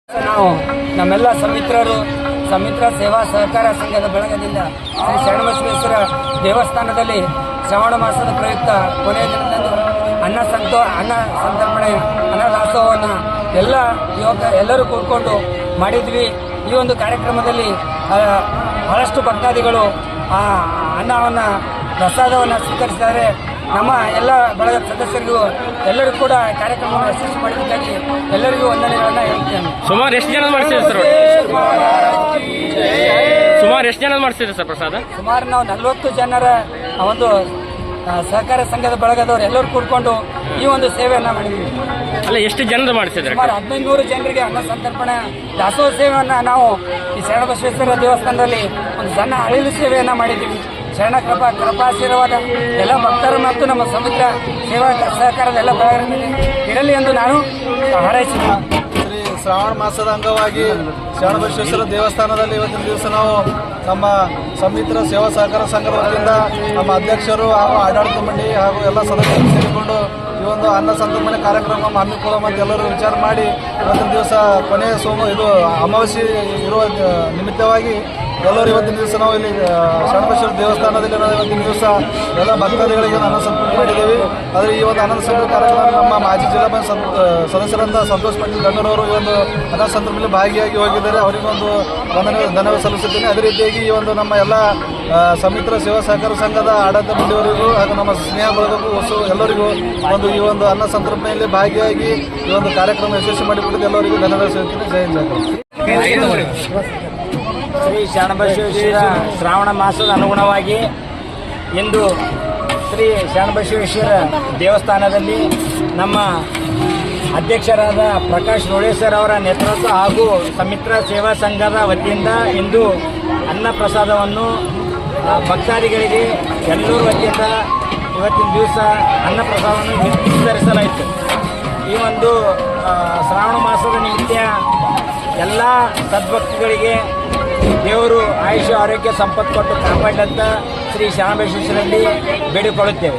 ನಾವು ನಮ್ಮೆಲ್ಲ ಸಮಿತ್ರ ಸೇವಾ ಸಹಕಾರ ಸಂಘದ ಬಳಗದಿಂದ ಶ್ರೀ ಶರಣಬಸವೇಶ್ವರ ದೇವಸ್ಥಾನದಲ್ಲಿ ಶ್ರಾವಣ ಮಾಸದ ಪ್ರಯುಕ್ತ ಕೊನೆಯ ದಿನದಂದು ಅನ್ನ ಸಂತರ್ಪಣೆ ಅನ್ನದಾಸೋಹವನ್ನು ಎಲ್ಲರೂ ಕೂತ್ಕೊಂಡು ಮಾಡಿದ್ವಿ. ಈ ಒಂದು ಕಾರ್ಯಕ್ರಮದಲ್ಲಿ ಬಹಳಷ್ಟು ಭಕ್ತಾದಿಗಳು ಆ ಅನ್ನವನ್ನು ಪ್ರಸಾದವನ್ನು ಸ್ವೀಕರಿಸಿದ್ದಾರೆ. ನಮ್ಮ ಎಲ್ಲ ಬಳಗದ ಸದಸ್ಯರಿಗೂ ಎಲ್ಲರಿಗೂ ಕೂಡ ಕಾರ್ಯಕ್ರಮವನ್ನು ಯಶಸ್ವಿ ಮಾಡಿದ್ದಕ್ಕಾಗಿ ಎಲ್ಲರಿಗೂ ವಂದನೆಗಳನ್ನು ಹೇಳ್ತೇನೆ. ಸುಮಾರು ಎಷ್ಟು ಜನ ಮಾಡಿಸಿದ್ರು ಸರ್? ಸರ್ ಪ್ರಸಾದ? ಸುಮಾರು ನಾವು 40 ಜನರ ಒಂದು ಸಹಕಾರ ಸಂಘದ ಬಳಗದವರು ಎಲ್ಲರೂ ಕೂಡ್ಕೊಂಡು ಈ ಒಂದು ಸೇವೆಯನ್ನು ಮಾಡಿದ್ದೀವಿ. ಅಲ್ಲ, ಎಷ್ಟು ಜನರು ಮಾಡಿಸಿದ್ರೆ? ಸುಮಾರು 1500 ಜನರಿಗೆ ಅನ್ನ ಸಂತರ್ಪಣೆ ದಾಸೋಹ ಸೇವೆಯನ್ನು ನಾವು ಈ ಶರಣಬಸವೇಶ್ವರ ದೇವಸ್ಥಾನದಲ್ಲಿ ಒಂದು ಸಣ್ಣ ಅಳಿಲು ಸೇವೆಯನ್ನು ಮಾಡಿದ್ದೀವಿ. ಶರಣ ಕೃಪಾಶೀರ್ವಾದ ಎಲ್ಲ ಭಕ್ತರು ಮತ್ತು ನಮ್ಮ ಸಮಿತ್ರ ಸೇವಾ ಸಹಕಾರದ ಎಲ್ಲ ಬಳಗದಲ್ಲಿ ಇರಲಿ ಎಂದು ನಾನು ಹಾರೈಸಿದ್ದೀನಿ. ಶ್ರೀ ಶ್ರಾವಣ ಮಾಸದ ಅಂಗವಾಗಿ ಶರಣಬಸವೇಶ್ವರ ದೇವಸ್ಥಾನದಲ್ಲಿ ಇವತ್ತಿನ ದಿವಸ ನಾವು ನಮ್ಮ ಸಮಿತ್ರ ಸೇವಾ ಸಹಕಾರ ಸಂಘದ ವತಿಯಿಂದ ನಮ್ಮ ಅಧ್ಯಕ್ಷರು ಹಾಗೂ ಆಡಳಿತ ಮಂಡಳಿ ಹಾಗೂ ಎಲ್ಲ ಸದಸ್ಯರು ಸೇರಿಕೊಂಡು ಈ ಒಂದು ಅನ್ನ ಸಂತರ್ಪಣೆ ಕಾರ್ಯಕ್ರಮ ಹಮ್ಮಿಕೊಳ್ಳುವಂತೆ ಎಲ್ಲರೂ ವಿಚಾರ ಮಾಡಿ ಇವತ್ತಿನ ದಿವಸ ಕೊನೆಯ ಅಮಾವಾಸ್ಯೆ ಇರುವ ನಿಮಿತ್ತವಾಗಿ ಎಲ್ಲರೂ ಇವತ್ತಿನ ದಿವಸ ನಾವು ಇಲ್ಲಿ ಶರಣಬಸವೇಶ್ವರ ದೇವಸ್ಥಾನದಲ್ಲಿ ಇವತ್ತಿನ ದಿವಸ ಎಲ್ಲ ಭಕ್ತಾದಿಗಳಿಗೆ ಅನ್ನ ಸಂತರ್ಪಣೆ ಮಾಡಿದ್ದೇವೆ. ಆದರೆ ಈ ಒಂದು ಅನ್ನ ಸಂತರ್ಪಣೆ ಕಾರ್ಯಕ್ರಮ ನಮ್ಮ ಮಾಜಿ ಜಿಲ್ಲಾ ಪಂಚಾಯತ್ ಸದಸ್ಯರಾದ ಸಂತೋಷ್ ಪಾಟೀಲ್ ಗಂಗರವರು ಈ ಒಂದು ಅನ್ನ ಸಂತರ್ಪಣೆಯಲ್ಲಿ ಭಾಗಿಯಾಗಿ ಹೋಗಿದ್ದಾರೆ. ಅವರಿಗೊಂದು ಧನ್ಯವಾದ ಸಲ್ಲಿಸುತ್ತೇನೆ. ಅದೇ ರೀತಿಯಾಗಿ ಈ ಒಂದು ನಮ್ಮ ಎಲ್ಲ ಸಮಿತ್ರ ಸೇವಾ ಸಹಕಾರ ಸಂಘದ ಆಡಳಿತ ಮಂಡಳಿಯವರಿಗೂ ಹಾಗೂ ನಮ್ಮ ಸ್ನೇಹ ಬಳಗಕ್ಕೂ ಎಲ್ಲರಿಗೂ ಈ ಒಂದು ಅನ್ನ ಸಂತರ್ಪಣೆಯಲ್ಲಿ ಭಾಗಿಯಾಗಿ ಈ ಒಂದು ಕಾರ್ಯಕ್ರಮ ಯಶಸ್ವಿ ಮಾಡಿಕೊಟ್ಟಿದ್ದು ಎಲ್ಲರಿಗೂ ಧನ್ಯವಾದ ಸಲ್ಲಿಸುತ್ತೇನೆ. ಜೈ ಹಿಂದ್. ಶ್ರೀ ಶರಣಬಸವೇಶ್ವರ ಶ್ರಾವಣ ಮಾಸದ ಅನುಗುಣವಾಗಿ ಇಂದು ಶ್ರೀ ಶರಣಬಸವೇಶ್ವರ ದೇವಸ್ಥಾನದಲ್ಲಿ ನಮ್ಮ ಅಧ್ಯಕ್ಷರಾದ ಪ್ರಕಾಶ್ ರೋಳೇಶ್ವರ್ ಅವರ ನೇತೃತ್ವ ಹಾಗೂ ಸಮಿತ್ರ ಸೇವಾ ಸಂಘದ ವತಿಯಿಂದ ಇಂದು ಅನ್ನ ಪ್ರಸಾದವನ್ನು ಭಕ್ತಾದಿಗಳಿಗೆ ಎಲ್ಲರ ವತಿಯಿಂದ ಇವತ್ತಿನ ದಿವಸ ಅನ್ನ ಪ್ರಸಾದವನ್ನು ವಿತರಿಸಲಾಯಿತು. ಈ ಒಂದು ಶ್ರಾವಣ ಮಾಸದ ನಿಮಿತ್ತ ಎಲ್ಲ ಸದ್ಭಕ್ತಿಗಳಿಗೆ ದೇವರು ಆಯುಷ್ಯ ಆರೋಗ್ಯ ಸಂಪತ್ತು ಕೊಟ್ಟು ಕಾಪಾಡಂತ ಶ್ರೀ ಶರಣಬಸವೇಶ್ವರಲ್ಲಿ ಬೇಡಿಕೊಳ್ಳುತ್ತೇವೆ.